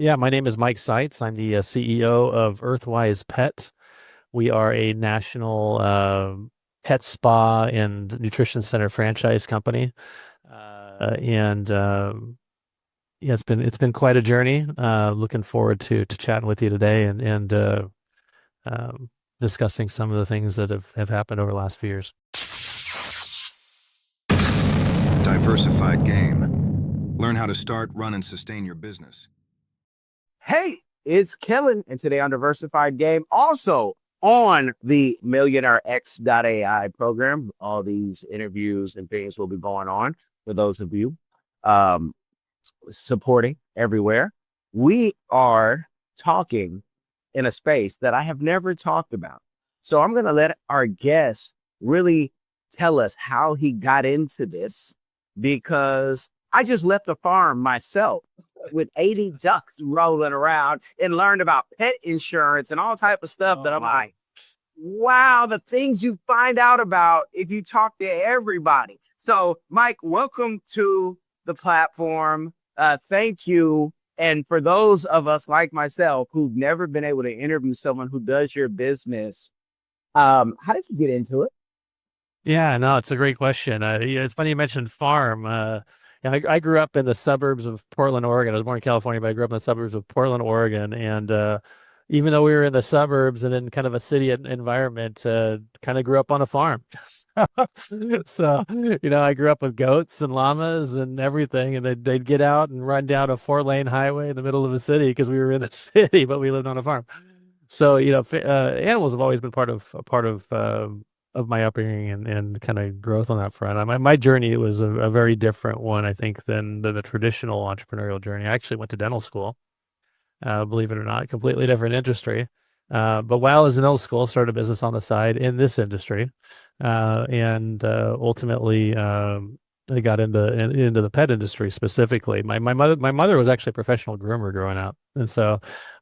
Yeah, my name is Mike Seitz. I'm the CEO of Earthwise Pet. We are a national pet spa and nutrition center franchise company. And Yeah, it's been quite a journey. Looking forward to chatting with you today and um, discussing some of the things that have happened over the last few years. Diversified game. Learn how to start, run, and sustain your business. Hey, it's Kellen, and today on Diversified Game, also on the Millionaire X.AI program. All these interviews and things will be going on for those of you um, supporting everywhere. We are talking in a space that I have never talked about. So I'm going to let our guest really tell us how he got into this because I just left the farm myself with 80 ducks rolling around and learned about pet insurance and all type of stuff that I'm like, wow, the things you find out about if you talk to everybody. So, Mike, welcome to the platform. Thank you. And for those of us like myself who've never been able to interview someone who does your business, how did you get into it? Yeah, no, it's a great question. Yeah, it's funny you mentioned farm. Yeah, I grew up in the suburbs of Portland, Oregon. I was born in California, but I grew up in the suburbs of Portland, Oregon. And even though we were in the suburbs and in kind of a city environment, kind of grew up on a farm. So, I grew up with goats and llamas and everything, and they'd get out and run down a 4-lane highway in the middle of a city because we were in the city, but we lived on a farm. So, animals have always been part of my upbringing and kind of growth on that front. My journey was a very different one, I think, than the traditional entrepreneurial journey. I actually went to dental school, believe it or not, completely different industry. But while I was in dental school, started a business on the side in this industry, and ultimately I got into the pet industry specifically. My mother was actually a professional groomer growing up, and so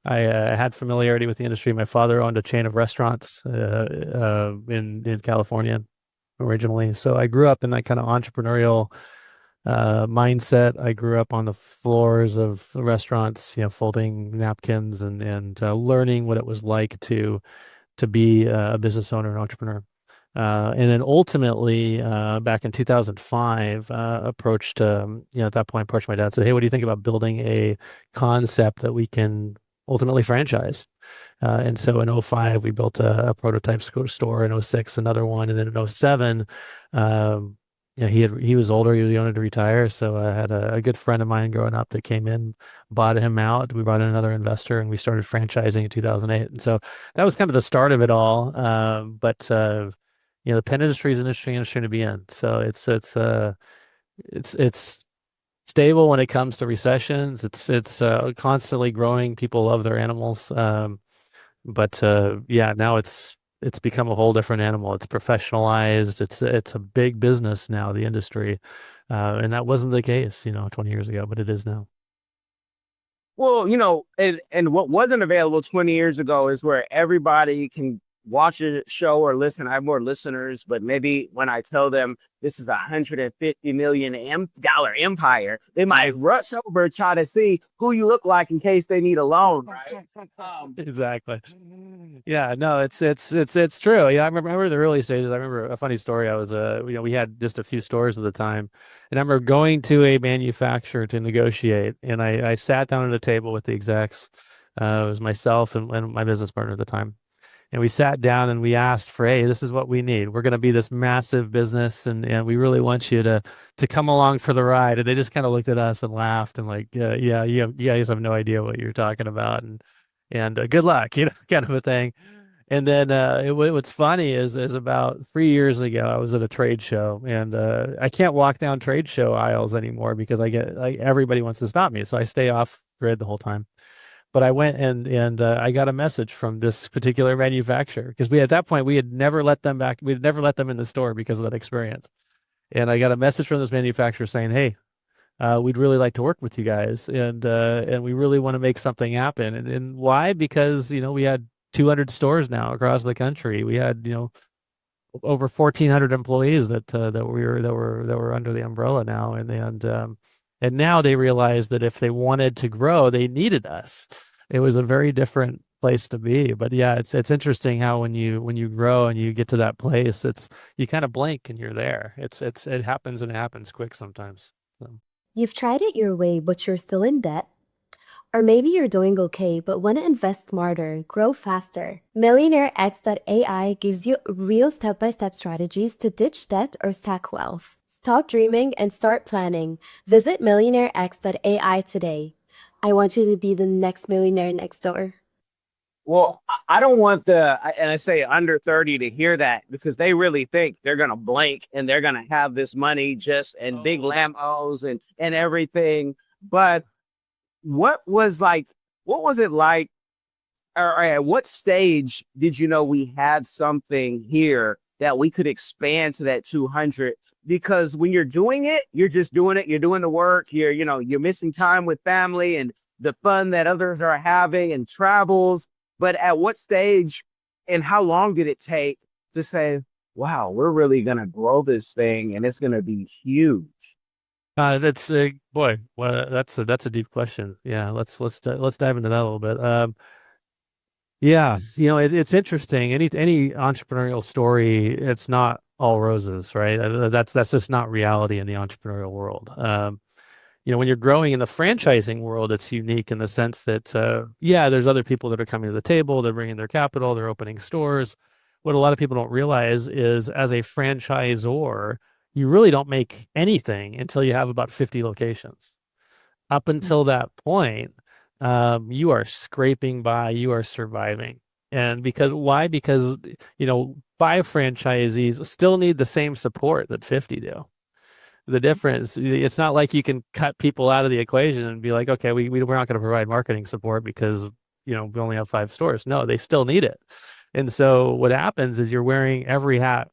I had familiarity with the industry. My father owned a chain of restaurants in California originally, so I grew up in that kind of entrepreneurial mindset. I grew up on the floors of restaurants, folding napkins and learning what it was like to be a business owner and entrepreneur. And then ultimately, back in 2005, at that point, approached my dad, said, "Hey, what do you think about building a concept that we can ultimately franchise?" And so in '05, we built a prototype store. In '06, another one. And then in '07, he was older. He wanted to retire. So I had a good friend of mine growing up that came in, bought him out. We brought in another investor and we started franchising in 2008. And so that was kind of the start of it all. But the pen industry is an interesting industry to be in. So it's stable when it comes to recessions. It's constantly growing. People love their animals. But yeah, now it's become a whole different animal. It's professionalized. It's a big business now, the industry. And that wasn't the case, 20 years ago, but it is now. Well, and what wasn't available 20 years ago is where everybody can watch a show or listen. I have more listeners, but maybe when I tell them this is a $150 million empire, they might rush over and try to see who you look like in case they need a loan, right? Exactly. Yeah, no, it's true. Yeah, I remember the early stages. I remember a funny story. I was we had just a few stores at the time, and I remember going to a manufacturer to negotiate, and I sat down at a table with the execs. It was myself and my business partner at the time. And we sat down and we asked for, hey, this is what we need. We're going to be this massive business, and we really want you to come along for the ride. And they just kind of looked at us and laughed and like, yeah, you guys have no idea what you're talking about, and good luck, kind of a thing. And then what's funny is about 3 years ago, I was at a trade show, and I can't walk down trade show aisles anymore because I get like everybody wants to stop me, so I stay off grid the whole time. But I went and I got a message from this particular manufacturer because we at that point we had never let them back. We had never let them in the store because of that experience. And I got a message from this manufacturer saying, "Hey, we'd really like to work with you guys, and we really want to make something happen." And why? Because we had 200 stores now across the country. We had over 1,400 employees that were under the umbrella now, and And now they realize that if they wanted to grow, they needed us. It was a very different place to be. But yeah, it's interesting how when you grow and you get to that place, it's you kind of blink and you're there. It happens and it happens quick sometimes. So. You've tried it your way, but you're still in debt. Or maybe you're doing okay, but want to invest smarter, grow faster. MillionaireX.ai gives you real step-by-step strategies to ditch debt or stack wealth. Stop dreaming and start planning. Visit MillionaireX.ai today. I want you to be the next millionaire next door. Well, I don't want and I say under 30 to hear that, because they really think they're going to blink and they're going to have this money just and big Lambos and everything. But what was it like, or at what stage did you know we had something here that we could expand to that 200? Because when you're doing it, you're just doing it. You're doing the work. You're missing time with family and the fun that others are having and travels. But at what stage and how long did it take to say, wow, we're really going to grow this thing and it's going to be huge? That's boy, well, that's a deep question. Yeah, let's dive into that a little bit. Yeah, it's interesting. Any entrepreneurial story, it's not all roses, right? That's just not reality in the entrepreneurial world. When you're growing in the franchising world, it's unique in the sense that, there's other people that are coming to the table, they're bringing their capital, they're opening stores. What a lot of people don't realize is, as a franchisor, you really don't make anything until you have about 50 locations. Up until that point, you are scraping by, you are surviving. And why? Because, 5 franchisees still need the same support that 50 do. The difference, it's not like you can cut people out of the equation and be like, okay, we're not going to provide marketing support because, we only have 5 stores. No, they still need it. And so what happens is you're wearing every hat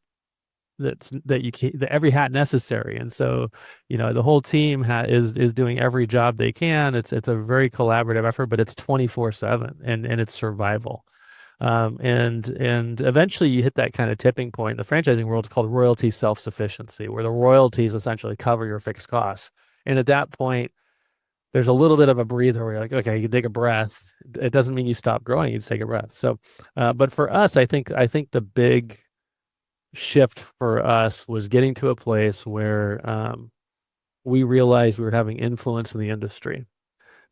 every hat necessary. And so, the whole team is doing every job they can. It's a very collaborative effort, but it's 24/7 and it's survival. And eventually you hit that kind of tipping point. The franchising world is called royalty self-sufficiency, where the royalties essentially cover your fixed costs. And at that point, there's a little bit of a breather where you're like, okay, you can take a breath. It doesn't mean you stop growing, you just take a breath. So, but for us, I think the big shift for us was getting to a place where we realized we were having influence in the industry.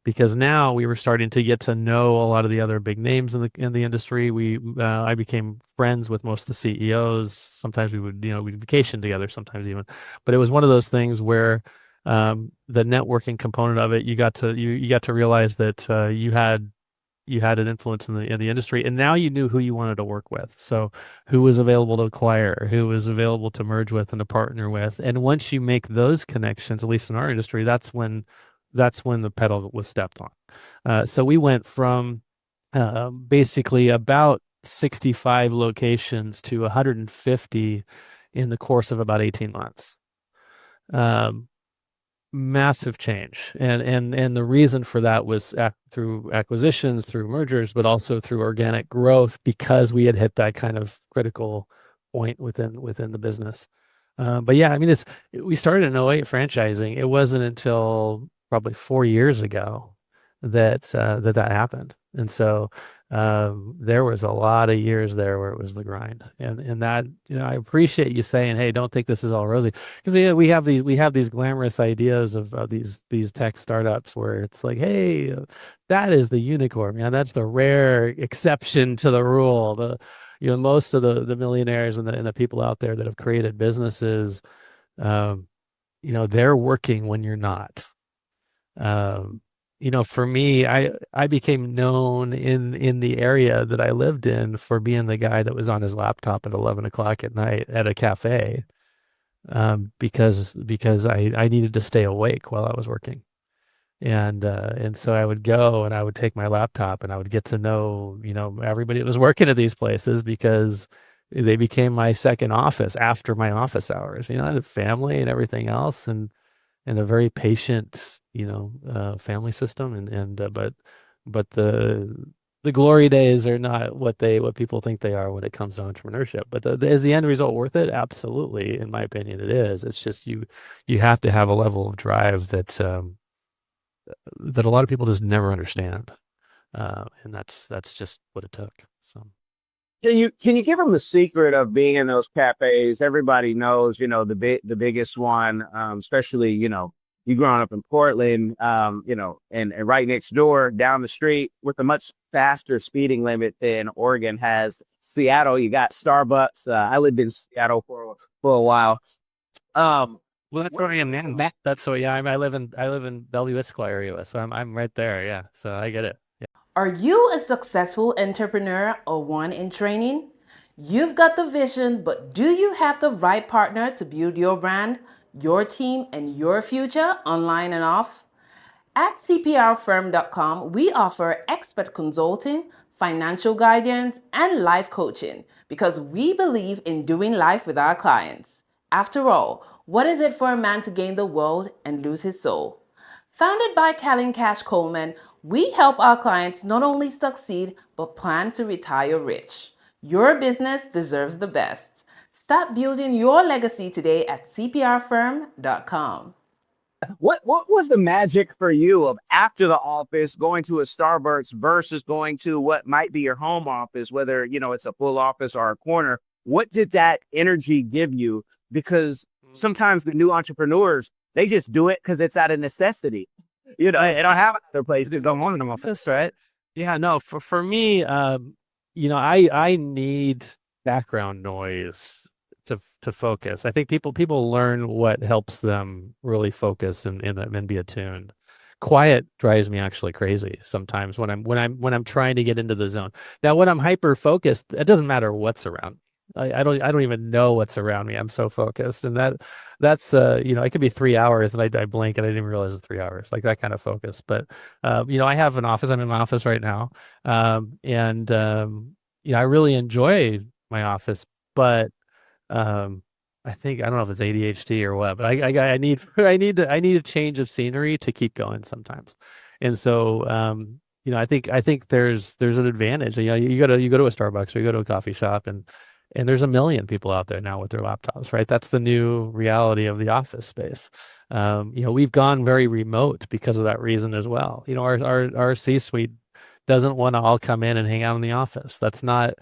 Because now we were starting to get to know a lot of the other big names in the industry. I became friends with most of the CEOs. Sometimes we'd vacation together, sometimes even. But it was one of those things where the networking component of it, you got to realize that you had an influence in the industry, and now you knew who you wanted to work with. So who was available to acquire, who was available to merge with and to partner with. And once you make those connections, at least in our industry, that's when the pedal was stepped on. So we went from basically about 65 locations to 150 in the course of about 18 months. Massive change. And the reason for that was through acquisitions, through mergers, but also through organic growth, because we had hit that kind of critical point within the business. But yeah, I mean, we started in 08 franchising. It wasn't until probably 4 years ago that happened. And so there was a lot of years there where it was the grind. And that, I appreciate you saying, hey, don't think this is all rosy, because we have these glamorous ideas of these tech startups where it's like, hey, that is the unicorn, man. That's the rare exception to the rule. Most of the millionaires and the people out there that have created businesses, they're working when you're not. For me, I became known in the area that I lived in for being the guy that was on his laptop at 11 o'clock at night at a cafe, because I needed to stay awake while I was working. And so I would go and I would take my laptop and I would get to know, everybody that was working at these places, because they became my second office after my office hours. I had a family and everything else, and a very patient, family system. But the glory days are not what people think they are when it comes to entrepreneurship. But is the end result worth it? Absolutely, in my opinion, it is. It's just you have to have a level of drive that that a lot of people just never understand, and that's just what it took. So. Can you give them the secret of being in those cafes? Everybody knows, the biggest one, especially, you growing up in Portland, and right next door down the street with a much faster speeding limit than Oregon has. Seattle, you got Starbucks. I lived in Seattle for a while. Well, that's where I am now. That's so yeah. I live in 𝐬𝐵𝐽𝐽 area, so I'm right there. Yeah, so I get it. Yeah. Are you a successful entrepreneur or one in training? You've got the vision, but do you have the right partner to build your brand, your team, and your future online and off? At 𝐶PRfirm.com, we offer expert consulting, financial guidance, and life coaching because we believe in doing life with our clients. After all, what is it for a man to gain the world and lose his soul? Founded by 𝐬𝐮𝐞𝐭, we help our clients not only succeed, but plan to retire rich. Your business deserves the best. Start building your legacy today at 𝐶PRfirm.com. What was the magic for you of after the office going to a Starbucks versus going to what might be your home office, whether it's a full office or a corner? What did that energy give you? Because sometimes the new entrepreneurs, they just do it because it's out of necessity. They don't have another place to go on in the office, right? Yeah, no, for me, I need background noise to focus. I think people learn what helps them really focus and be attuned. Quiet drives me actually crazy sometimes when I'm trying to get into the zone. Now, when I'm hyper focused, it doesn't matter what's around. I don't even know what's around me. I'm so focused, and that's it could be 3 hours and I blink and I didn't even realize it's 3 hours, like that kind of focus. But I have an office. I'm in my office right now, and I really enjoy my office, but I think I don't know if it's ADHD or what, but I need a change of scenery to keep going sometimes, and so I think there's an advantage. You go to a Starbucks or you go to a coffee shop and there's a million people out there now with their laptops, right? That's the new reality of the office space. We've gone very remote because of that reason as well. Our C-suite doesn't want to all come in and hang out in the office. That's not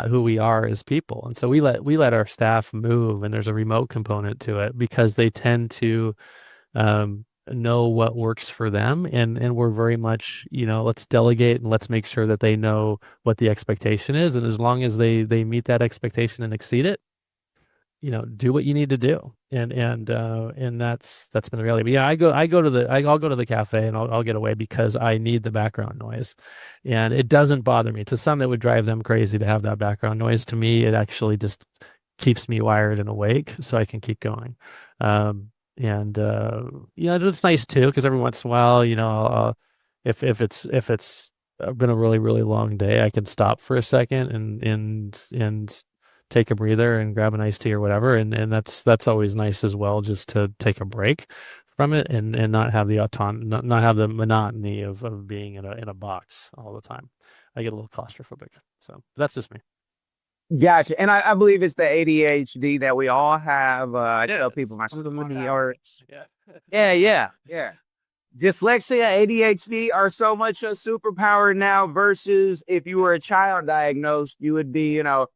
who we are as people. And so we let our staff move, and there's a remote component to it because they tend to know what works for them, and we're very much let's delegate and let's make sure that they know what the expectation is, and as long as they meet that expectation and exceed it, do what you need to do, and that's been the reality. But yeah, I'll go to the cafe and I'll get away because I need the background noise, and it doesn't bother me. To some, it would drive them crazy to have that background noise. To me, it actually just keeps me wired and awake so I can keep going. It's nice too because every once in a while, if it's been a really really long day, I can stop for a second and take a breather and grab an iced tea or whatever, and that's always nice as well, just to take a break from it and not have not have the monotony of being in a box all the time. I get a little claustrophobic, so that's just me. Gotcha. And I believe it's the ADHD that we all have. I tell people my or yeah. Dyslexia, ADHD are so much a superpower now versus if you were a child diagnosed, you would be, in a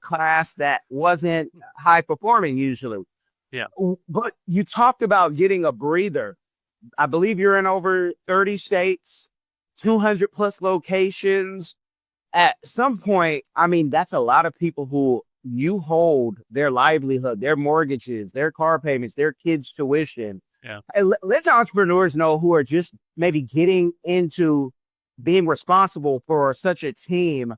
class that wasn't high performing usually. Yeah. But you talked about getting a breather. I believe you're in over 30 states, 200 plus locations. At some point, that's a lot of people who you hold their livelihood, their mortgages, their car payments, their kids' tuition. Yeah. And let the entrepreneurs know who are just maybe getting into being responsible for such a team.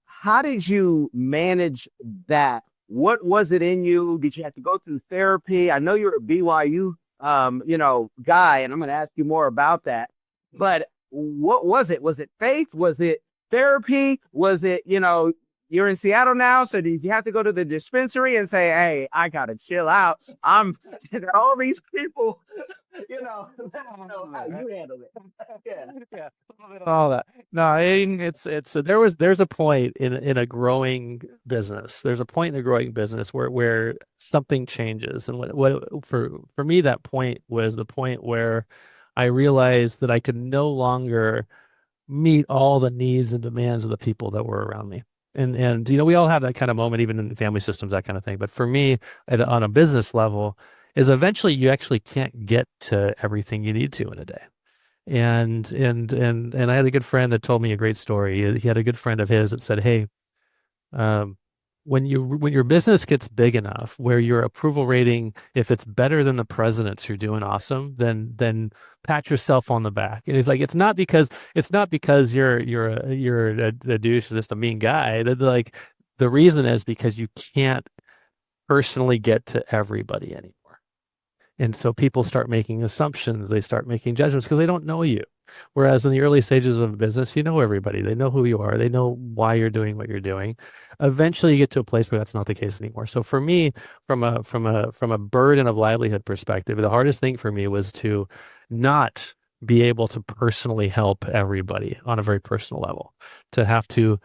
How did you manage that? What was it in you? Did you have to go through therapy? I know you're a BYU, guy, and I'm going to ask you more about that. But what was it? Was it faith? Was it therapy? Was it, you're in Seattle now, so did you have to go to the dispensary and say, hey, I got to chill out? I'm all these people, how you handle it. Yeah, all that. No, I mean, there's a point in a growing business. There's a point in a growing business where something changes. And what for me, that point was the point where I realized that I could no longer meet all the needs and demands of the people that were around me. And we all have that kind of moment, even in family systems, that kind of thing. But for me, on a business level, is eventually you actually can't get to everything you need to in a day. And I had a good friend that told me a great story. He had a good friend of his that said, "Hey, um, when your business gets big enough where your approval rating, if it's better than the president's, you're doing awesome, then pat yourself on the back." And he's like, it's not because you're a douche or just a mean guy. Like the reason is because you can't personally get to everybody anymore. And so people start making assumptions, they start making judgments because they don't know you. Whereas in the early stages of business, you know everybody. They know who you are. They know why you're doing what you're doing. Eventually you get to a place where that's not the case anymore. So for me, from a burden of livelihood perspective, the hardest thing for me was to not be able to personally help everybody on a very personal level, to have to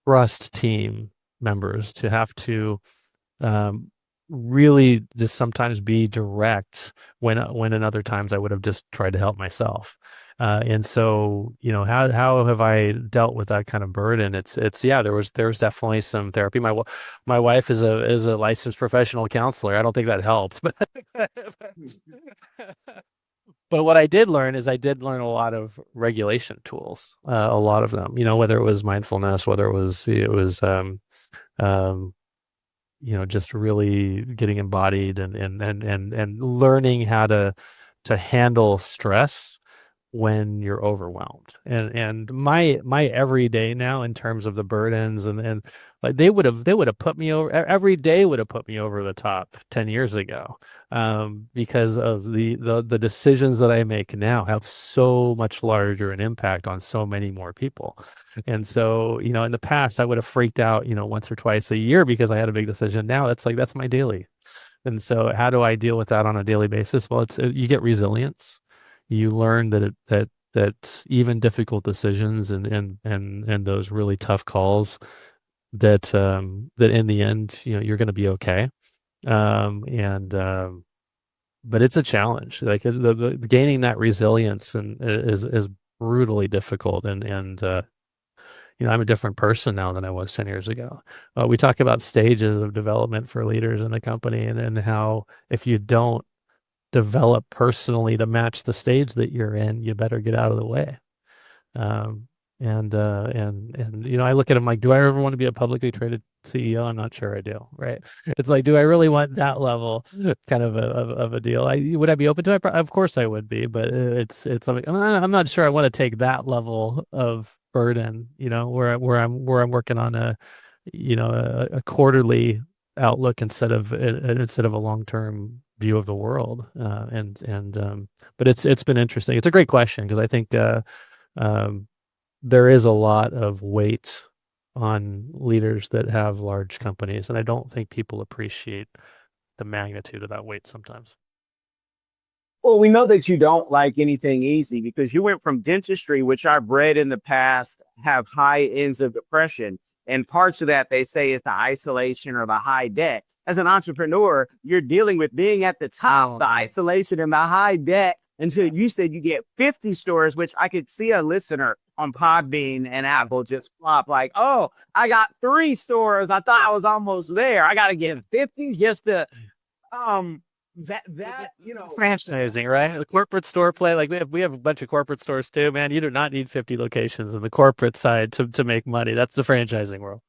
trust team members, to have to really just sometimes be direct when in other times I would have just tried to help myself. And so, how have I dealt with that kind of burden? Yeah, there was definitely some therapy. My wife is a licensed professional counselor. I don't think that helped, but but what I did learn is I did learn a lot of regulation tools, a lot of them, whether it was mindfulness, whether um, just really getting embodied and learning how to handle stress when you're overwhelmed. And my everyday now in terms of the burdens and like they would have put me over every day would have put me over the top 10 years ago, because of the decisions that I make now have so much larger an impact on so many more people. And so, in the past I would have freaked out, once or twice a year because I had a big decision. Now that's my daily. And so how do I deal with that on a daily basis? Well, you get resilience. You learn that even difficult decisions and those really tough calls that in the end, you're going to be okay. But it's a challenge. Like the gaining that resilience is brutally difficult. And I'm a different person now than I was 10 years ago. We talk about stages of development for leaders in a company and how if you don't develop personally to match the stage that you're in, you better get out of the way. And I look at him like, do I ever want to be a publicly traded CEO? I'm not sure I do. Right? It's like, do I really want that level kind of a deal? Would I be open to it? Of course I would be, but it's like I'm not sure I want to take that level of burden. Where I'm working on a quarterly outlook instead of a long-term view of the world. But it's been interesting. It's a great question because I think there is a lot of weight on leaders that have large companies, and I don't think people appreciate the magnitude of that weight sometimes. Well, we know that you don't like anything easy because you went from dentistry, which I've read in the past have high ends of depression. And parts of that they say is the isolation or the high debt. As an entrepreneur, you're dealing with being at the top, the isolation and the high debt until you said you get 50 stores, which I could see a listener on Podbean and Apple just flop like, oh, I got 3 stores. I thought I was almost there. I got to get 50 just to, franchising, right? The corporate store play, like we have a bunch of corporate stores too, man. You do not need 50 locations in the corporate side to make money. That's the franchising world.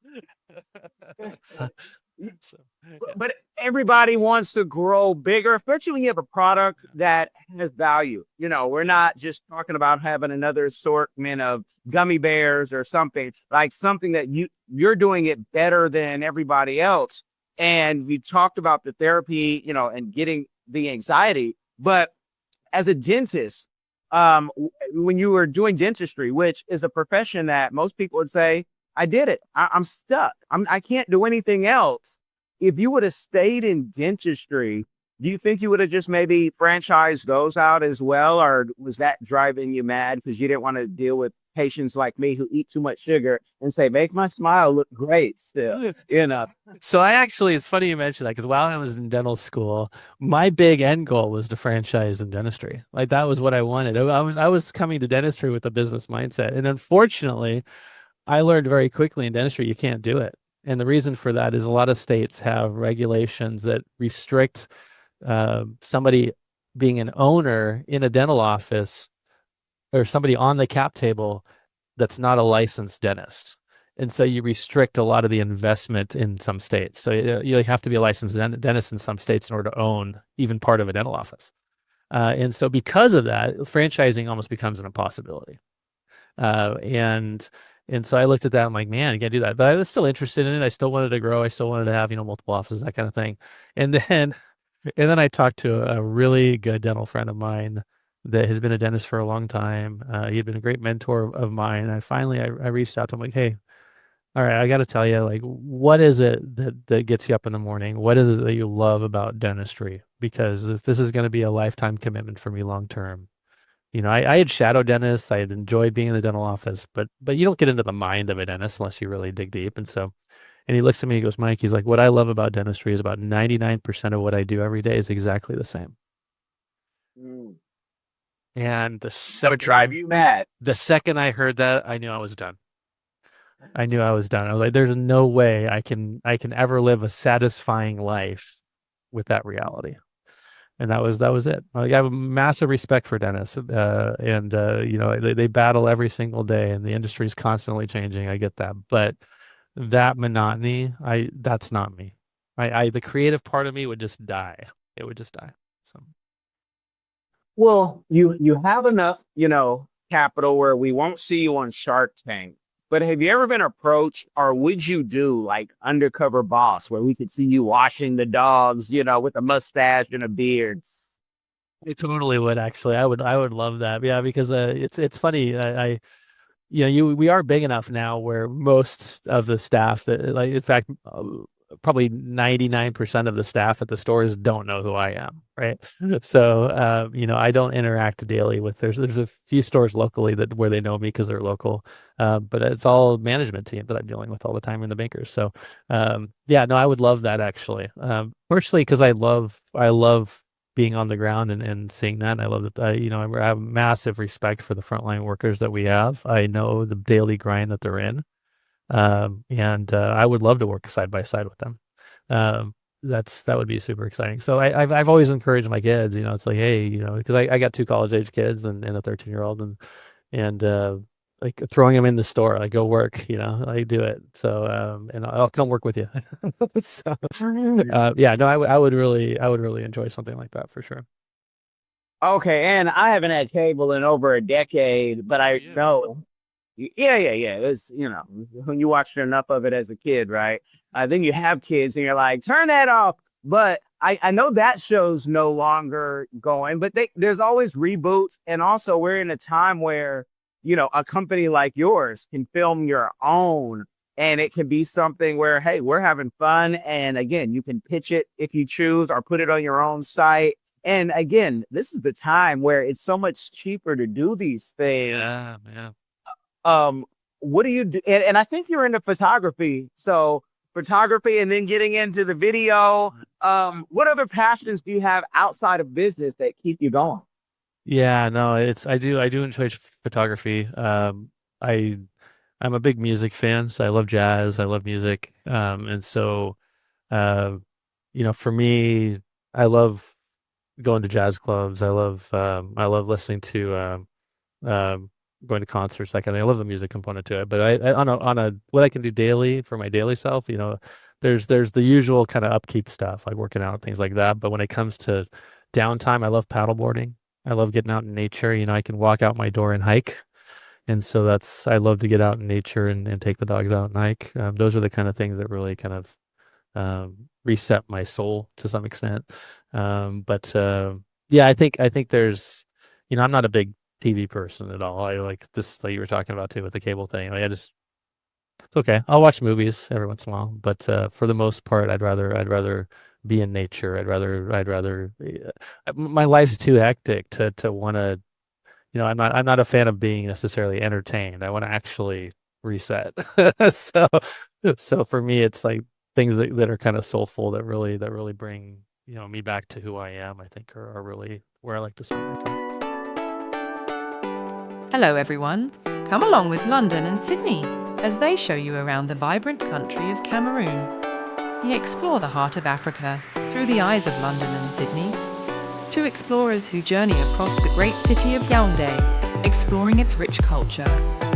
But everybody wants to grow bigger, especially when you have a product that has value. We're not just talking about having another assortment of gummy bears or something, like something that you're doing it better than everybody else. And we talked about the therapy, and getting the anxiety. But as a dentist, when you were doing dentistry, which is a profession that most people would say, I did it. I'm stuck. I can't do anything else. If you would have stayed in dentistry, Do you think you would have just maybe franchised those out as well, or was that driving you mad because you didn't want to deal with patients like me who eat too much sugar and say, make my smile look great still, you know? So I actually, it's funny you mentioned that because while I was in dental school, my big end goal was to franchise in dentistry. Like that was what I wanted. I was coming to dentistry with a business mindset, and unfortunately, I learned very quickly in dentistry you can't do it. And the reason for that is a lot of states have regulations that restrict somebody being an owner in a dental office or somebody on the cap table that's not a licensed dentist. And so you restrict a lot of the investment in some states. So you have to be a licensed dentist in some states in order to own even part of a dental office. And so because of that, franchising almost becomes an impossibility. And so I looked at that. I'm like, man, I can't do that. But I was still interested in it. I still wanted to grow. I still wanted to have, multiple offices, that kind of thing. And then I talked to a really good dental friend of mine that has been a dentist for a long time. He had been a great mentor of mine. And I reached out to him like, hey, all right, I got to tell you, like, what is it that gets you up in the morning? What is it that you love about dentistry? Because if this is going to be a lifetime commitment for me long term, I had shadow dentists. I had enjoyed being in the dental office, but you don't get into the mind of a dentist unless you really dig deep. And he looks at me, he goes, Mike, he's like, what I love about dentistry is about 99% of what I do every day is exactly the same. And That would drive you mad. the second I heard that, I knew I was done. I was like, there's no way I can ever live a satisfying life with that reality. And that was it. Like, I have a massive respect for dentists, and they battle every single day, and the industry is constantly changing. I get that, but that monotony, that's not me. The creative part of me would just die. It would just die. So Well, you have enough, capital where we won't see you on Shark Tank. But have you ever been approached, or would you do like Undercover Boss, where we could see you washing the dogs, with a mustache and a beard? it totally would, actually. I would love that. Yeah, because it's funny. We are big enough now where most of the staff that, like, in fact, probably 99% of the staff at the stores don't know who I am, right? So, I don't interact daily with, there's a few stores locally where they know me because they're local, but it's all management team that I'm dealing with all the time in the bankers. So, yeah, no, I would love that, actually. Partially because I love being on the ground and seeing that. I love that. I have massive respect for the frontline workers that we have. I know the daily grind that they're in. And I would love to work side by side with them. That would be super exciting. So I've always encouraged my kids, it's like, hey, because I got 2 college age kids and a 13-year-old, and like throwing them in the store, like, go work, I do it. So, and I'll come work with you. So, yeah, no, I would really enjoy something like that for sure. Okay, and I haven't had cable in over a decade, but I Yeah. know. Yeah. It's, when you watched enough of it as a kid, right? Then you have kids and you're like, turn that off. But I know that show's no longer going, but there's always reboots. And also, we're in a time where, a company like yours can film your own, and it can be something where, hey, we're having fun. And again, you can pitch it if you choose, or put it on your own site. And again, this is the time where it's so much cheaper to do these things. Yeah. What do you do? And I think you're into photography. So photography, and then getting into the video. What other passions do you have outside of business that keep you going? Yeah, no, I do enjoy photography. I'm a big music fan, so I love jazz, I love music. And so, uh, for me, I love going to jazz clubs. I love listening to, going to concerts, that kind of thing. I love the music component to it. But on a what I can do daily for my daily self, there's the usual kind of upkeep stuff, like working out and things like that. But when it comes to downtime, I love paddleboarding. I love getting out in nature. I can walk out my door and hike. And so I love to get out in nature and take the dogs out and hike. Those are the kind of things that really kind of reset my soul to some extent. But yeah, I think there's, I'm not a big TV person at all. I like this, like you were talking about too, with the cable thing. Like, It's okay. I'll watch movies every once in a while, but for the most part, I'd rather be in nature. I'd rather. My life's too hectic to want to. I'm not a fan of being necessarily entertained. I want to actually reset. So so for me, it's like things that are kind of soulful that really bring me back to who I am. I think are really where I like to spend my time. Hello, everyone. Come along with London and Sydney as they show you around the vibrant country of Cameroon. We explore the heart of Africa through the eyes of London and Sydney. Two explorers who journey across the great city of Yaoundé, exploring its rich culture,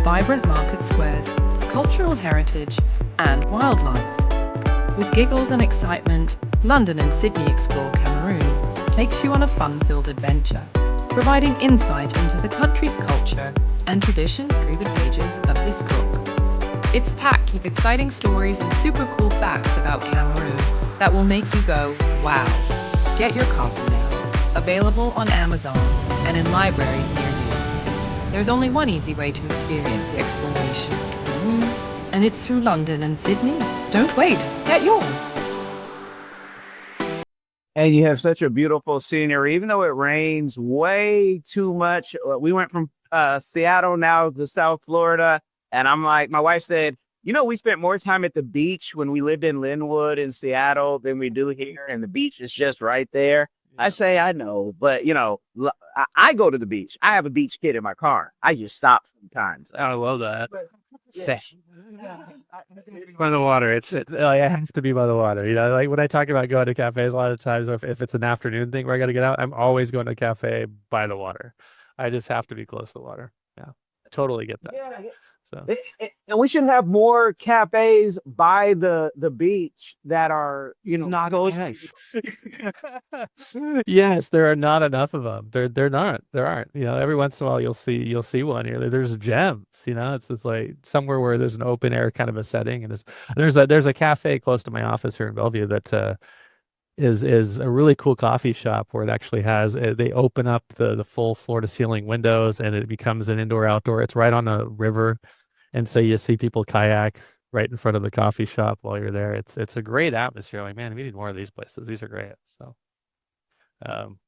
vibrant market squares, cultural heritage, and wildlife. With giggles and excitement, London and Sydney Explore Cameroon takes you on a fun-filled adventure, providing insight into the country's culture and traditions through the pages of this book. It's packed with exciting stories and super cool facts about Cameroon that will make you go, wow. Get your copy now. Available on Amazon and in libraries near you. There's only one easy way to experience the exploration of Cameroon, and it's through London and Sydney. Don't wait, get yours. And you have such a beautiful scenery, even though it rains way too much. We went from Seattle now to South Florida. And I'm like, my wife said, we spent more time at the beach when we lived in Linwood in Seattle than we do here. And the beach is just right there. I say, I know, but I go to the beach. I have a beach kit in my car. I just stop sometimes. I love that. Yeah. By the water. It's like, I have to be by the water. Like when I talk about going to cafes, a lot of times, if it's an afternoon thing where I got to get out, I'm always going to a cafe by the water. I just have to be close to the water. Yeah, I totally get that. Yeah. So And we should have more cafes by the beach that are, not close. Yes, there are not enough of them. There aren't. Every once in a while you'll see one here. There's gems. It's just like somewhere where there's an open air kind of a setting, and there's a cafe close to my office here in Bellevue that is a really cool coffee shop where it actually has they open up the full floor to ceiling windows and it becomes an indoor outdoor. It's right on a river, and so you see people kayak right in front of the coffee shop while you're there. It's a great atmosphere. Like, man, we need more of these places. These are great. So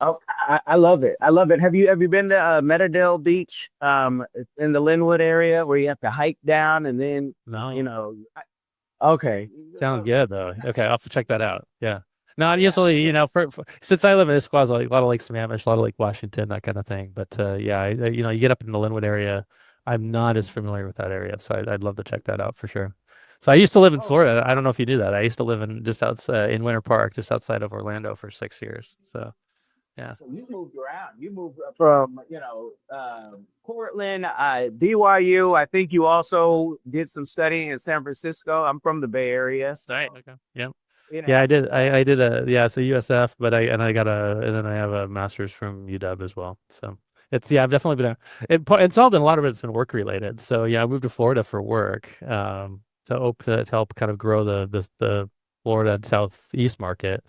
Oh, I love it. I love it. Have you been to Meadowdale Beach in the Linwood area where you have to hike down and then no, okay. sounds good though. Okay, I'll have to check that out. Yeah. No, usually, since I live in Issaquah, like a lot of Lake Sammamish, a lot of Lake Washington, that kind of thing. But yeah, you get up in the Linwood area. I'm not as familiar with that area, so I'd love to check that out for sure. So I used to live in Florida. I don't know if you knew that. I used to live in just outside in Winter Park, just outside of Orlando for 6 years. So yeah. So you moved around. You moved from, Portland, BYU. I think you also did some studying in San Francisco. I'm from the Bay Area. So, Right. Okay. Yeah. Yeah, I did. I did so USF, but and then I have a master's from UW as well. So I've definitely been it's all been a lot of it's been work related. So yeah, I moved to Florida for work, to help kind of grow the Florida and Southeast market.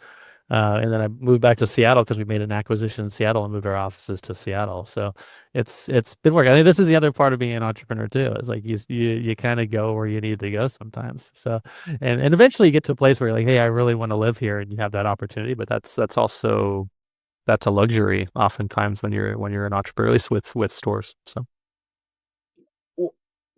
And then I moved back to Seattle because we made an acquisition in Seattle and moved our offices to Seattle. So it's been working. I think this is the other part of being an entrepreneur too. It's like you kind of go where you need to go sometimes. So and eventually you get to a place where you're like, hey, I really want to live here, and you have that opportunity. But that's a luxury oftentimes when you're an entrepreneur, at least with stores. So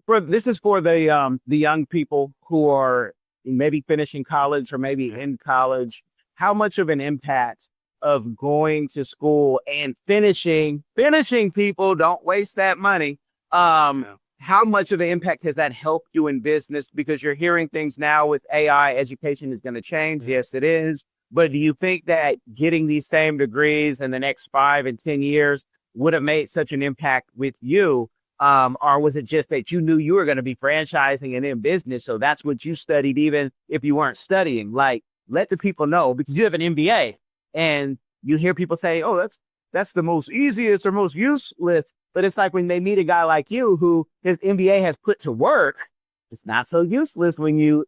this is for the young people who are maybe finishing college or maybe in college. How much of an impact of going to school and finishing people, don't waste that money. How much of an impact has that helped you in business? Because you're hearing things now with AI, education is going to change. Yes, it is. But do you think that getting these same degrees in the next 5 and 10 years would have made such an impact with you? Or was it just that you knew you were going to be franchising and in business, so that's what you studied even if you weren't studying? Like, let the people know, because you have an MBA and you hear people say, oh, that's the most easiest or most useless. But it's like when they meet a guy like you who his MBA has put to work, it's not so useless when you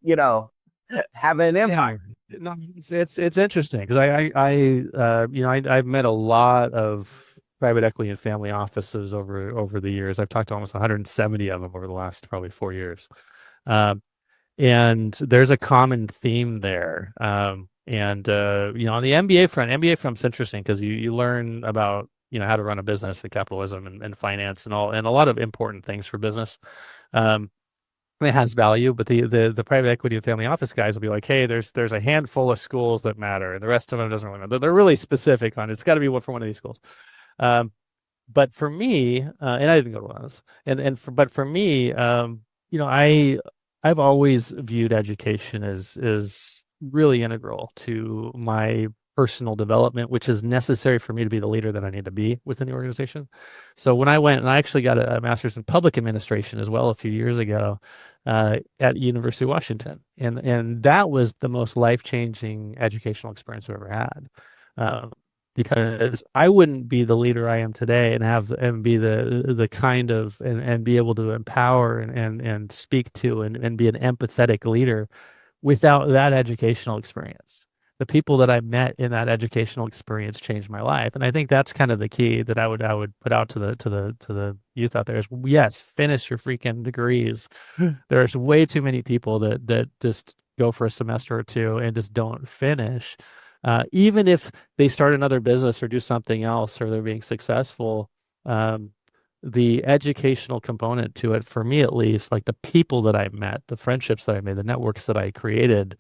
have an empire. No, it's interesting because I've met a lot of private equity and family offices over the years. I've talked to almost 170 of them over the last probably 4 years. and there's a common theme there. And on the MBA front's interesting because you learn about how to run a business and capitalism and finance and a lot of important things for business. It has value, but the private equity and family office guys will be like, hey, there's a handful of schools that matter, and the rest of them doesn't really matter. They're really specific on it's got to be one for one of these schools. But for me, and I didn't go to one of those, but for me, I've always viewed education as really integral to my personal development, which is necessary for me to be the leader that I need to be within the organization. So when I went, and I actually got a master's in public administration as well a few years ago at University of Washington, and that was the most life-changing educational experience I've ever had. Because I wouldn't be the leader I am today and be the kind of and be able to empower and speak to and be an empathetic leader without that educational experience. The people that I met in that educational experience changed my life, and I think that's kind of the key that I would put out to the youth out there is, yes, finish your freaking degrees. There's way too many people that just go for a semester or two and just don't finish. Even if they start another business or do something else or they're being successful, the educational component to it, for me at least, like the people that I met, the friendships that I made, the networks that I created,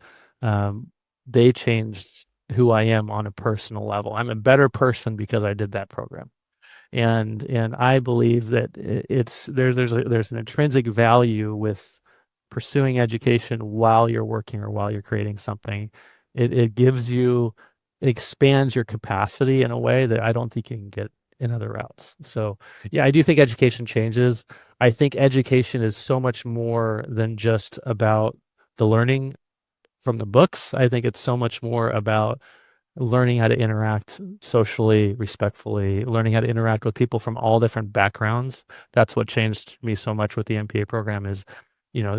they changed who I am on a personal level. I'm a better person because I did that program. And I believe that there's an intrinsic value with pursuing education while you're working or while you're creating something. It expands your capacity in a way that I don't think you can get in other routes. So yeah, I do think education changes. I think education is so much more than just about the learning from the books. I think it's so much more about learning how to interact socially, respectfully, learning how to interact with people from all different backgrounds. That's what changed me so much with the MPA program is,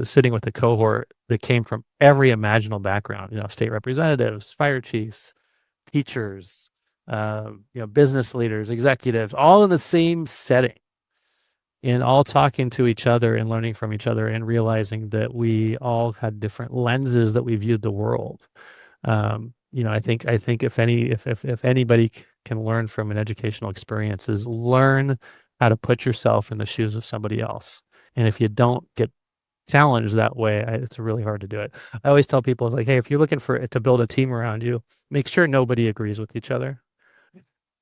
sitting with a cohort that came from every imaginable background, state representatives, fire chiefs, teachers, business leaders, executives, all in the same setting and all talking to each other and learning from each other and realizing that we all had different lenses that we viewed the world. I think if anybody can learn from an educational experience is learn how to put yourself in the shoes of somebody else. And if you don't get challenged that way, it's really hard to do it. I always tell people, it's like, hey, if you're looking to build a team around you, make sure nobody agrees with each other.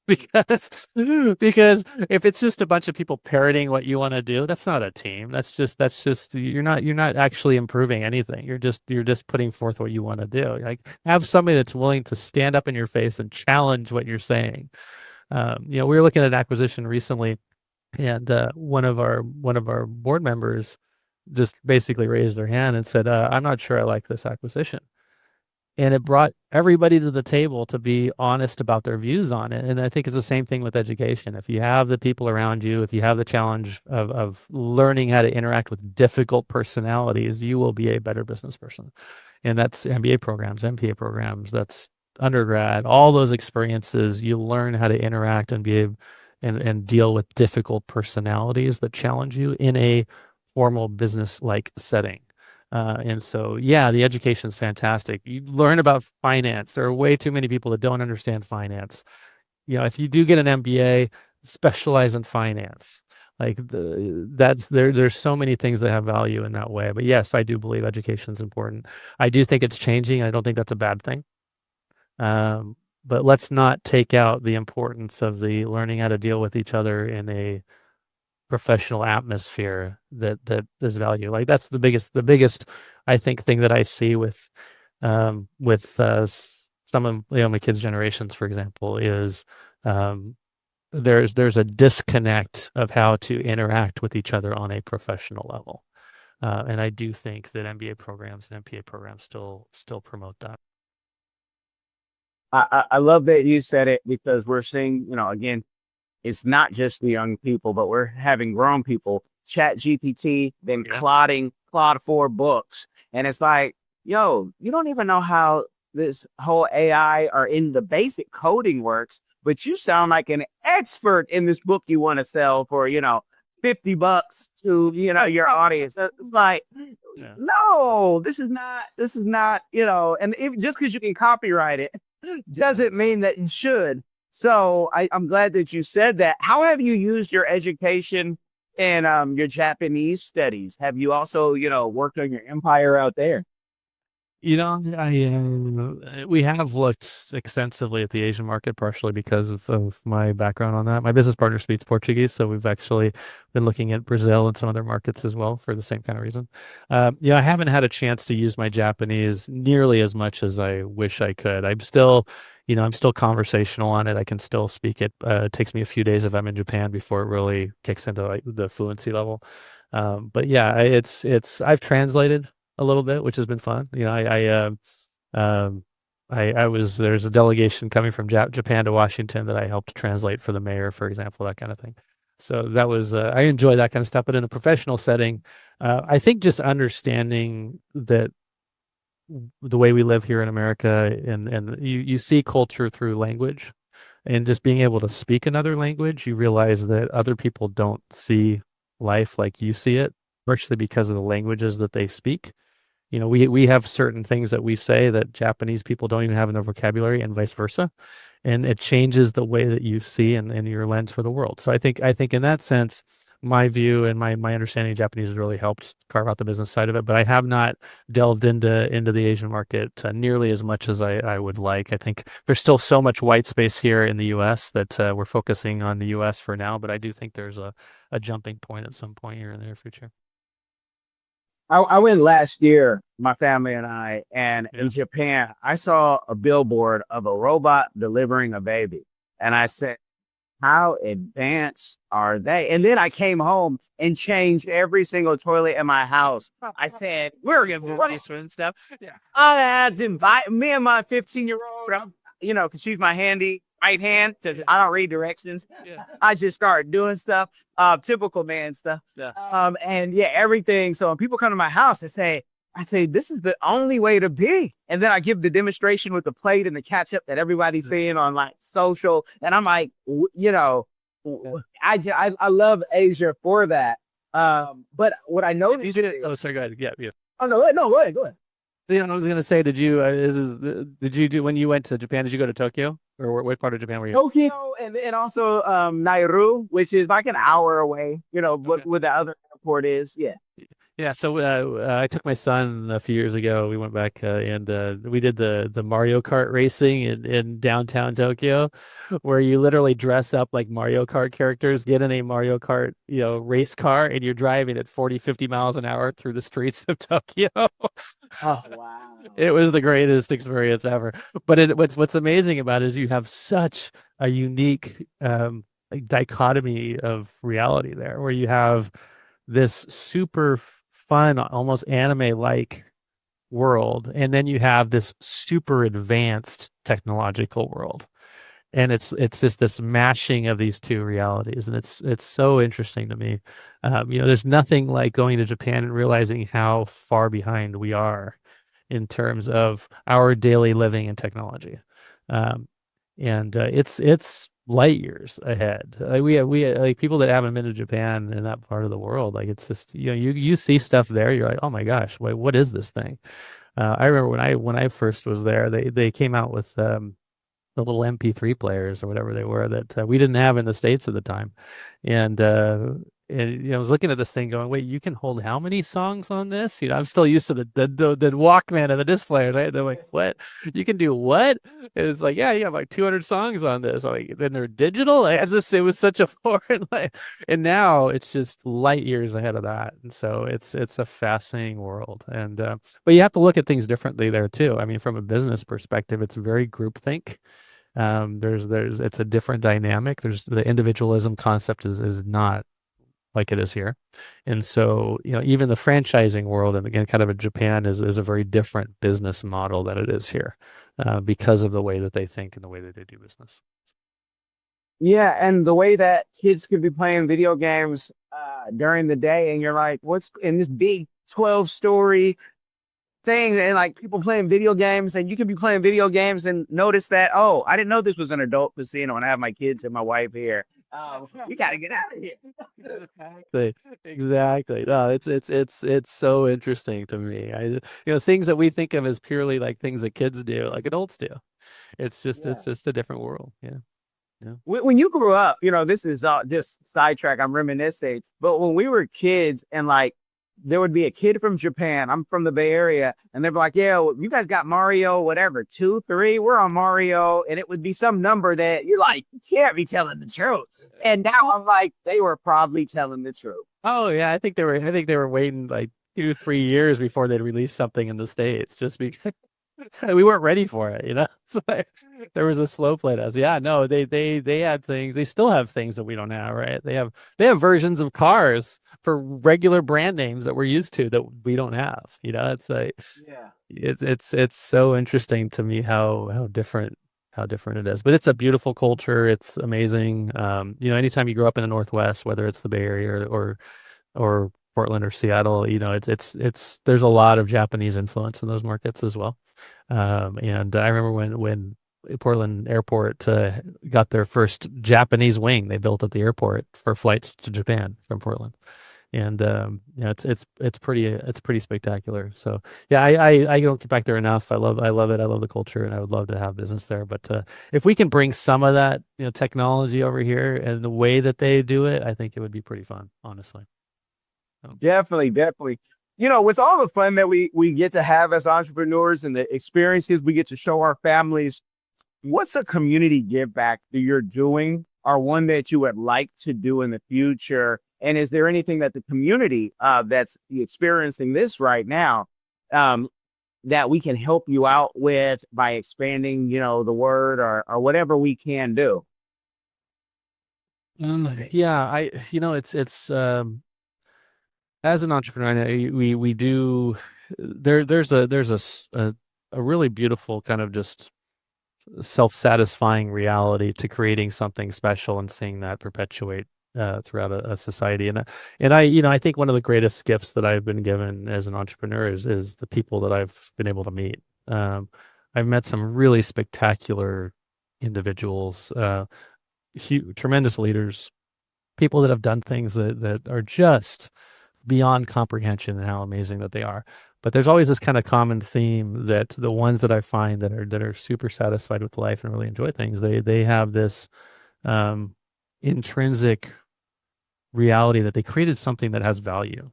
Because if it's just a bunch of people parroting what you want to do, that's not a team. That's just you're not actually improving anything. You're just putting forth what you want to do. Like, have somebody that's willing to stand up in your face and challenge what you're saying. We were looking at acquisition recently, and one of our board members just basically raised their hand and said, I'm not sure I like this acquisition. And it brought everybody to the table to be honest about their views on it. And I think it's the same thing with education. If you have the people around you, if you have the challenge of learning how to interact with difficult personalities, you will be a better business person. And that's MBA programs, MPA programs, that's undergrad, all those experiences, you learn how to interact and and deal with difficult personalities that challenge you in a formal business-like setting. And so, yeah, the education is fantastic. You learn about finance. There are way too many people that don't understand finance. If you do get an MBA, specialize in finance. Like there's so many things that have value in that way. But yes, I do believe education is important. I do think it's changing. I don't think that's a bad thing. But let's not take out the importance of the learning how to deal with each other in a professional atmosphere that is value. Like that's the biggest I think thing that I see with some of my kids' generations, for example, is there's a disconnect of how to interact with each other on a professional level, and I do think that MBA programs and MPA programs still promote that. I love that you said it because we're seeing, again, it's not just the young people, but we're having grown people chat GPT, then Claude 4 books. And it's like, yo, you don't even know how this whole AI or in the basic coding works, but you sound like an expert in this book you want to sell for, $50 to, your audience. It's like, Yeah. No, this is not, and if just because you can copyright it doesn't mean that you should. So I'm glad that you said that. How have you used your education and your Japanese studies? Have you also, worked on your empire out there? We have looked extensively at the Asian market, partially because of my background on that. My business partner speaks Portuguese, so we've actually been looking at Brazil and some other markets as well for the same kind of reason. I haven't had a chance to use my Japanese nearly as much as I wish I could. I'm still conversational on it. I can still speak it. It takes me a few days if I'm in Japan before it really kicks into like the fluency level. But yeah, I've translated a little bit, which has been fun. There's a delegation coming from Japan to Washington that I helped translate for the mayor, for example, that kind of thing. So that was, I enjoy that kind of stuff. But in a professional setting, I think just understanding that the way we live here in America, and you see culture through language, and just being able to speak another language, you realize that other people don't see life like you see it, partially because of the languages that they speak. We have certain things that we say that Japanese people don't even have in their vocabulary, and vice versa. And it changes the way that you see and your lens for the world. So I think in that sense, my view and my understanding of Japanese has really helped carve out the business side of it. But I have not delved into the Asian market nearly as much as I would like. I think there's still so much white space here in the US that we're focusing on the US for now. But I do think there's a jumping point at some point here in the near future. I went last year, my family and I, and Yeah. in Japan, I saw a billboard of a robot delivering a baby. And I said, how advanced are they? And then I came home and changed every single toilet in my house. I said, we're going to run this and stuff. Yeah. I had to invite me and my 15-year-old, because she's my handy right hand, because I don't read directions. Yeah. I just started doing stuff, typical man stuff. Yeah. And yeah, everything. So when people come to my house, I say, this is the only way to be. And then I give the demonstration with the plate and the ketchup that everybody's seeing on like social. And I'm like, I love Asia for that. But what I noticed. Oh, sorry, go ahead. Yeah. Oh, no, go ahead. I was gonna say, did you do when you went to Japan? Did you go to Tokyo, or what part of Japan were you? Tokyo and also Nauru, which is like an hour away. Okay. What the other airport is. Yeah. Yeah, so I took my son a few years ago. We went back and we did the Mario Kart racing in downtown Tokyo, where you literally dress up like Mario Kart characters, get in a Mario Kart, race car, and you're driving at 40, 50 miles an hour through the streets of Tokyo. Oh, wow. It was the greatest experience ever. But what's amazing about it is you have such a unique like dichotomy of reality there, where you have this super fun, almost anime-like world, and then you have this super advanced technological world, and it's just this mashing of these two realities, and it's so interesting to me. There's nothing like going to Japan and realizing how far behind we are in terms of our daily living and technology, and it's light years ahead. We like people that haven't been to Japan in that part of the world. Like it's just you see stuff there. You're like, oh my gosh, wait, what is this thing? I remember when I first was there, they came out with the little MP3 players or whatever they were that we didn't have in the States at the time, and I was looking at this thing going, wait, you can hold how many songs on this? I'm still used to the Walkman and the display, right? They're like, what? You can do what? And it's like, yeah, you have like 200 songs on this. Like, then they're digital. It was such a foreign and now it's just light years ahead of that. And so it's a fascinating world. And but you have to look at things differently there too. I mean, from a business perspective, it's very groupthink. It's a different dynamic. There's the individualism concept is not like it is here. And so, even the franchising world, and again, kind of in Japan is a very different business model than it is here, because of the way that they think and the way that they do business. Yeah, and the way that kids could be playing video games during the day, and you're like, what's in this big 12-story thing, and like people playing video games, and you can be playing video games and notice that, oh, I didn't know this was an adult casino, and I have my kids and my wife here. You got to get out of here. Exactly. No, it's so interesting to me. Things that we think of as purely like things that kids do, like adults do. It's just a different world. Yeah. Yeah. When you grew up, this is just sidetrack. I'm reminiscing, but when we were kids and like there would be a kid from Japan, I'm from the Bay Area, and they'd be like, yeah, well, you guys got Mario, whatever, 2, 3, we're on Mario. And it would be some number that you're like, you can't be telling the truth. And now I'm like, they were probably telling the truth. Oh yeah, I think they were waiting like 2, 3 years before they'd release something in the States just because we weren't ready for it, So there was a slow play to us. Yeah, no, they had things. They still have things that we don't have, right? They have versions of cars for regular brand names that we're used to that we don't have. It's like it's so interesting to me how different it is. But it's a beautiful culture. It's amazing. Anytime you grow up in the Northwest, whether it's the Bay Area or Portland or Seattle, it's there's a lot of Japanese influence in those markets as well. And I remember when Portland Airport got their first Japanese wing they built at the airport for flights to Japan from Portland, and it's pretty spectacular. So yeah, I don't get back there enough. I love it. I love the culture, and I would love to have business there. But if we can bring some of that technology over here and the way that they do it, I think it would be pretty fun, honestly. Definitely. With all the fun that we get to have as entrepreneurs and the experiences we get to show our families, what's a community give back that you're doing or one that you would like to do in the future? And is there anything that the community that's experiencing this right now that we can help you out with by expanding, the word or whatever we can do? Yeah, it's as an entrepreneur, we do there's a really beautiful kind of just self-satisfying reality to creating something special and seeing that perpetuate throughout a society. And I think one of the greatest gifts that I've been given as an entrepreneur is the people that I've been able to meet. I've met some really spectacular individuals, tremendous leaders, people that have done things that are just beyond comprehension and how amazing that they are. But there's always this kind of common theme that the ones that I find that are super satisfied with life and really enjoy things, they have this intrinsic reality that they created something that has value.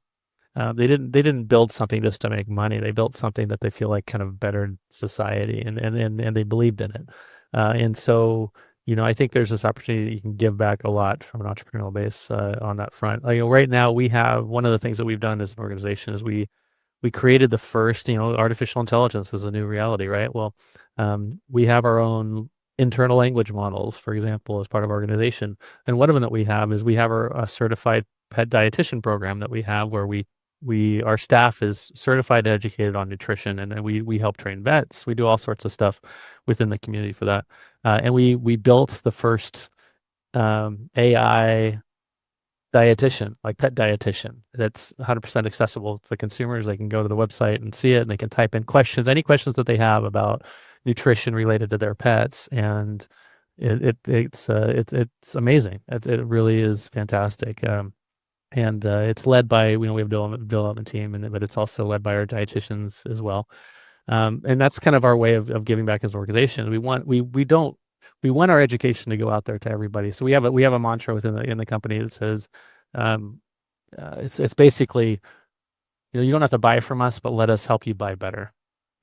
They didn't build something just to make money. They built something that they feel like kind of bettered society, and they believed in it. And so I think there's this opportunity you can give back a lot from an entrepreneurial base on that front. Right now we have one of the things that we've done as an organization is we created the first, artificial intelligence is a new reality, right? Well, we have our own internal language models, for example, as part of our organization. And one of them that we have is we have a certified pet dietitian program that we have where our staff is certified and educated on nutrition, and we help train vets. We do all sorts of stuff within the community for that. And we built the first AI dietitian, like pet dietitian, that's 100% accessible to the consumers. They can go to the website and see it, and they can type in any questions that they have about nutrition related to their pets, and it's amazing. It really is fantastic. And it's led by we have a development team, but it's also led by our dietitians as well. And that's kind of our way of giving back as an organization. We want our education to go out there to everybody. So we have a mantra within the company that says, it's basically, you don't have to buy from us, but let us help you buy better.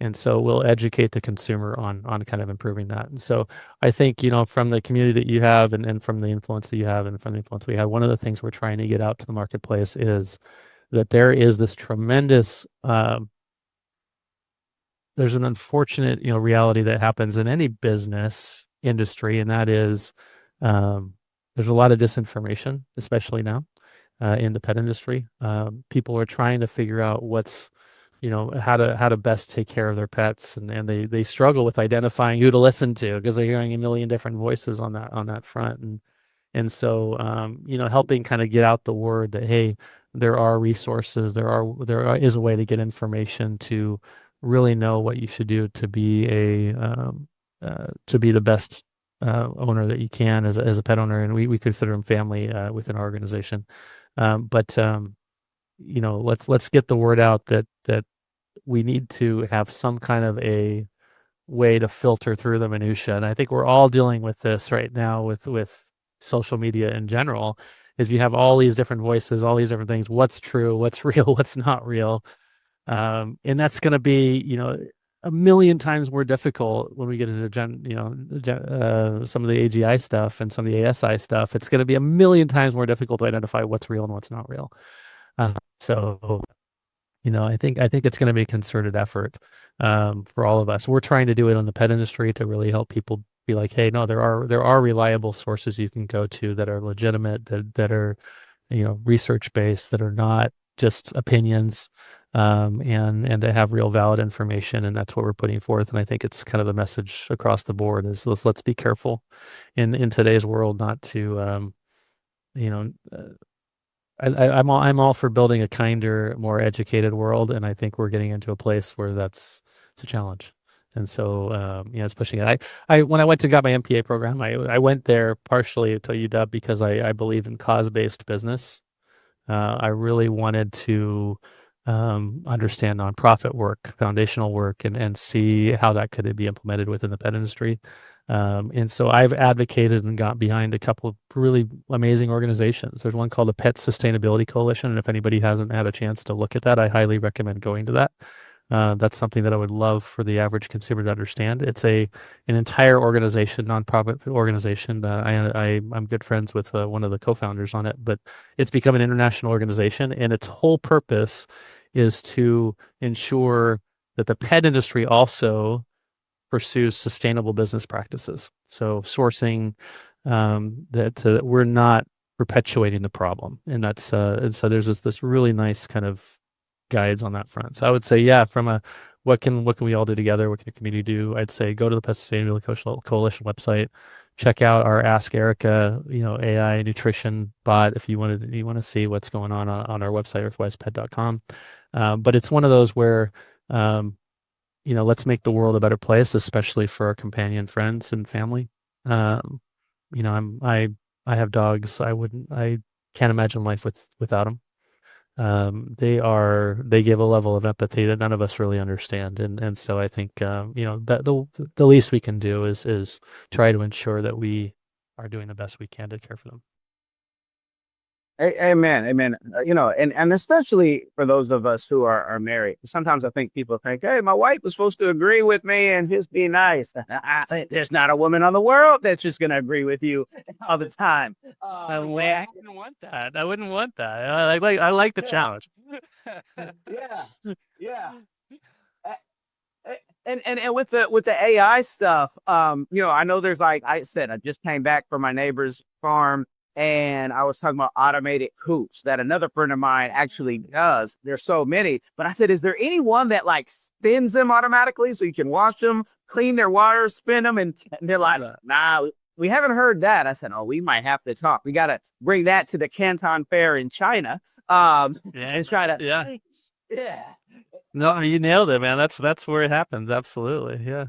And so we'll educate the consumer on kind of improving that. And so I think, from the community that you have and from the influence that you have and from the influence we have, one of the things we're trying to get out to the marketplace is that there is this tremendous, there's an unfortunate, reality that happens in any business industry. And that is, there's a lot of disinformation, especially now in the pet industry. People are trying to figure out what's, how to best take care of their pets, and they struggle with identifying who to listen to because they're hearing a million different voices on that front. And so helping kind of get out the word that, hey, there are resources, there is a way to get information to really know what you should do to be the best owner that you can as a pet owner, and we consider them family within our organization. But let's get the word out that we need to have some kind of a way to filter through the minutia. And I think we're all dealing with this right now with social media in general, is you have all these different voices, all these different things. What's true, what's real, what's not real. And that's going to be, a million times more difficult when we get into some of the AGI stuff and some of the ASI stuff. It's going to be a million times more difficult to identify what's real and what's not real. So I think it's going to be a concerted effort for all of us. We're trying to do it on the pet industry to really help people be like, hey, no, there are reliable sources you can go to that are legitimate, that are research based, that are not just opinions, and to have real valid information. And that's what we're putting forth. And I think it's kind of the message across the board is let's be careful in today's world not to I'm all for building a kinder, more educated world, and I think we're getting into a place where it's a challenge. And so it's pushing it. I when I went to got my MPA program, I went there partially to UW because I believe in cause-based business. I really wanted to understand nonprofit work, foundational work, and see how that could be implemented within the pet industry. And so I've advocated and got behind a couple of really amazing organizations. There's one called the Pet Sustainability Coalition. And if anybody hasn't had a chance to look at that, I highly recommend going to that. That's something that I would love for the average consumer to understand. It's an entire organization, nonprofit organization. I'm good friends with one of the co-founders on it, but it's become an international organization, and its whole purpose is to ensure that the pet industry also pursues sustainable business practices. So sourcing that we're not perpetuating the problem, and so there's this really nice kind of guides on that front. So I would say, yeah, from what can we all do together? What can the community do? I'd say go to the Pet Sustainability Coalition website, check out our Ask Erica, AI nutrition bot if you want to see what's going on our website, earthwisepet.com. But it's one of those where let's make the world a better place, especially for our companion friends and family. I have dogs. I can't imagine life without them. They give a level of empathy that none of us really understand. And so I think, that the least we can do is try to ensure that we are doing the best we can to care for them. Amen. And especially for those of us who are married, sometimes I think people think, hey, my wife was supposed to agree with me and just be nice. There's not a woman on the world that's just going to agree with you all the time. I wouldn't want that. I like the challenge. Yeah. And with the AI stuff, I know there's, like I said, I just came back from my neighbor's farm, and I was talking about automated coops that another friend of mine actually does. There's so many, but I said, is there anyone that like spins them automatically so you can wash them, clean their water, spin them? And they're like, nah, we haven't heard that. I said, oh, we might have to talk. We got to bring that to the Canton Fair in China. And try to, yeah. No, you nailed it, man. That's where it happens. Absolutely. Yeah.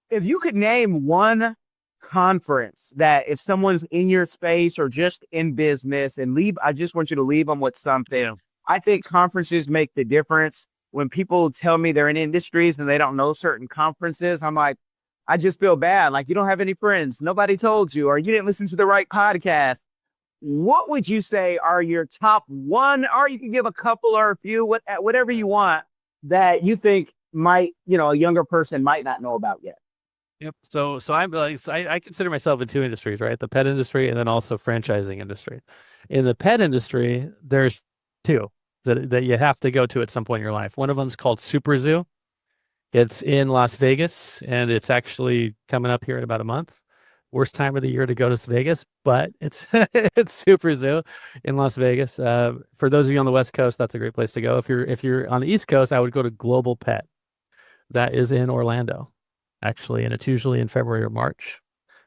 If you could name one conference that if someone's in your space or just in business and I just want you to leave them with something. I think conferences make the difference. When people tell me they're in industries and they don't know certain conferences, I'm like, I just feel bad. Like, you don't have any friends. Nobody told you, or you didn't listen to the right podcast. What would you say are your top one, or you can give a couple or a few, whatever you want, that you think might, a younger person might not know about yet? Yep. So I'm like, I consider myself in two industries, right? The pet industry and then also franchising industry. In the pet industry, there's two that you have to go to at some point in your life. One of them is called Super Zoo. It's in Las Vegas, and it's actually coming up here in about a month. Worst time of the year to go to Vegas, but it's it's Super Zoo in Las Vegas. For those of you on the West Coast, that's a great place to go. If you're on the East Coast, I would go to Global Pet. That is in Orlando, actually, and it's usually in February or March.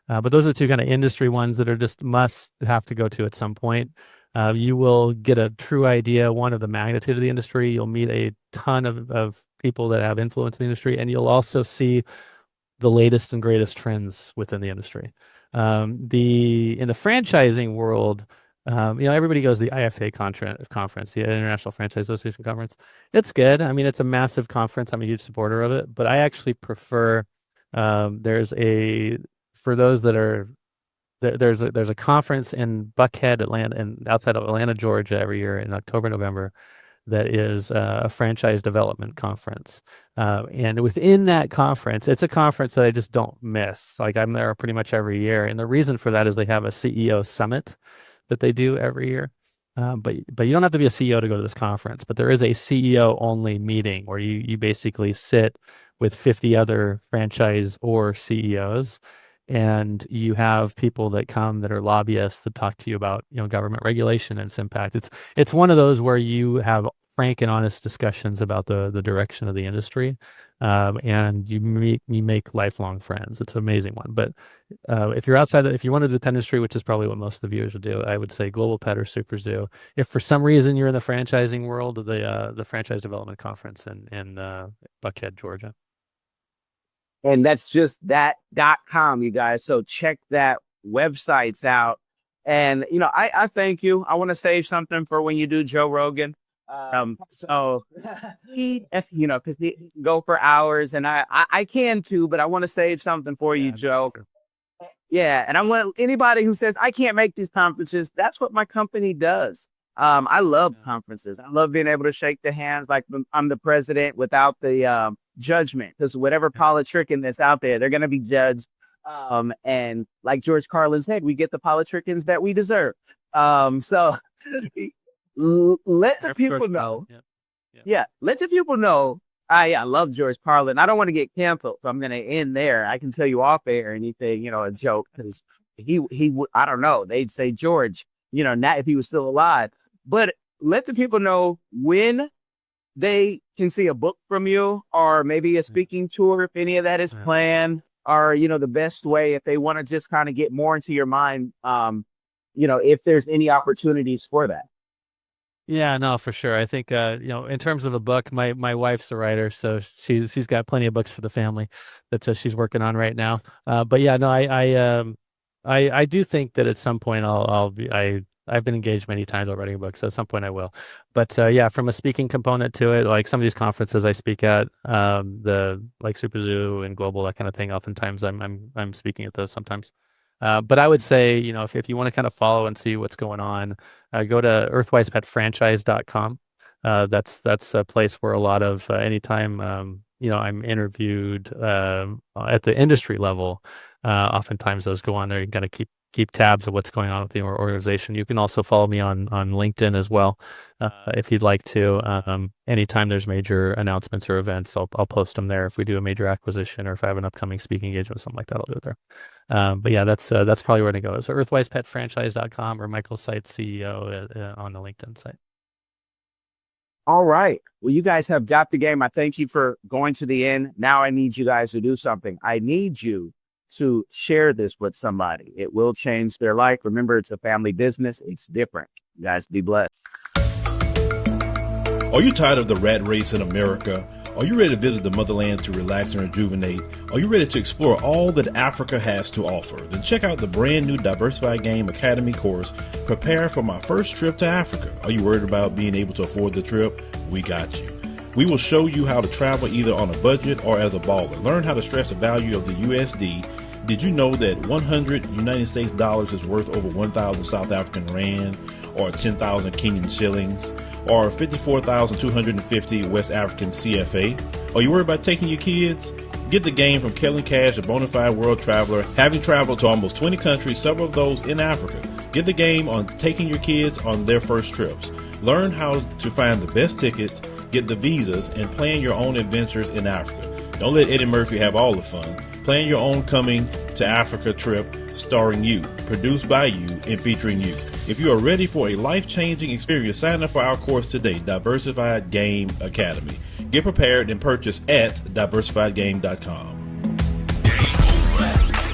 But those are two kind of industry ones that are just must have to go to at some point. You will get a true idea, one, of the magnitude of the industry. You'll meet a ton of people that have influence in the industry, and you'll also see the latest and greatest trends within the industry. In the franchising world, everybody goes to the IFA conference, the International Franchise Association conference. It's good. I mean, it's a massive conference. I'm a huge supporter of it, but I actually prefer. For those that are there's a conference in Buckhead, Atlanta, and outside of Atlanta, Georgia, every year in October, November, that is a franchise development conference. And within that conference, it's a conference that I just don't miss. Like, I'm there pretty much every year. And the reason for that is they have a CEO summit that they do every year. But you don't have to be a CEO to go to this conference, but there is a CEO only meeting where you basically sit with 50 other franchise or CEOs, and you have people that come that are lobbyists that talk to you about, government regulation and its impact. It's one of those where you have frank and honest discussions about the direction of the industry, and you make lifelong friends. It's an amazing one. But if you're outside, if you want to do the pet industry, which is probably what most of the viewers would do, I would say Global Pet or Super Zoo. If for some reason you're in the franchising world, the Franchise Development Conference in Buckhead, Georgia. And that's just that.com, you guys. So check that websites out. And, I thank you. I want to save something for when you do Joe Rogan. Because he go for hours, and I can too, but I want to save something for you, Joe. Yeah. And I want anybody who says, I can't make these conferences, that's what my company does. I love conferences. I love being able to shake the hands like I'm the president without the judgment, because whatever politicking that's out there, they're going to be judged. And like George Carlin said, we get the politicking that we deserve. So let the people know. Yeah, let the people know. I love George Carlin. I don't want to get canceled, so I'm going to end there. I can tell you off air anything, a joke, because he I don't know. They'd say George, not if he was still alive. But let the people know when they can see a book from you, or maybe a speaking tour, if any of that is planned, or, the best way if they want to just kind of get more into your mind, if there's any opportunities for that. Yeah, no, for sure. I think, in terms of a book, my wife's a writer, so she's got plenty of books for the family that she's working on right now. But yeah, no, I do think that at some point I've been engaged many times about writing a book, so at some point I will. But yeah, from a speaking component to it, like some of these conferences I speak at, like Super Zoo and Global, that kind of thing. Oftentimes I'm speaking at those sometimes. But I would say, if you want to kind of follow and see what's going on, go to earthwisepetfranchise.com. That's a place where a lot of anytime I'm interviewed at the industry level, oftentimes those go on there. You got to keep tabs of what's going on with the organization. You can also follow me on LinkedIn as well, if you'd like to. Anytime there's major announcements or events, I'll post them there. If we do a major acquisition, or if I have an upcoming speaking engagement or something like that, I'll do it there. But yeah, that's probably where to go. So earthwisepetfranchise.com or Michael Seitz, CEO, on the LinkedIn site. All right. Well, you guys have got the game. I thank you for going to the end. Now I need you guys to do something. I need you to share this with somebody. It will change their life. Remember, it's a family business. It's different. You guys be blessed. Are you tired of the rat race in America? Are you ready to visit the motherland to relax and rejuvenate? Are you ready to explore all that Africa has to offer? Then check out the brand new Diversified Game Academy course, Prepare for My First Trip to Africa. Are you worried about being able to afford the trip? We got you. We will show you how to travel either on a budget or as a baller. Learn how to stress the value of the USD. Did you know that 100 United States dollars is worth over 1,000 South African rand, or 10,000 Kenyan shillings, or 54,250 West African CFA? Are you worried about taking your kids? Get the game from King Cash, a bona fide world traveler, having traveled to almost 20 countries, several of those in Africa. Get the game on taking your kids on their first trips. Learn how to find the best tickets, get the visas, and plan your own adventures in Africa. Don't let Eddie Murphy have all the fun. Plan your own coming to Africa trip starring you, produced by you, and featuring you. If you are ready for a life-changing experience, sign up for our course today, Diversified Game Academy. Get prepared and purchase at diversifiedgame.com.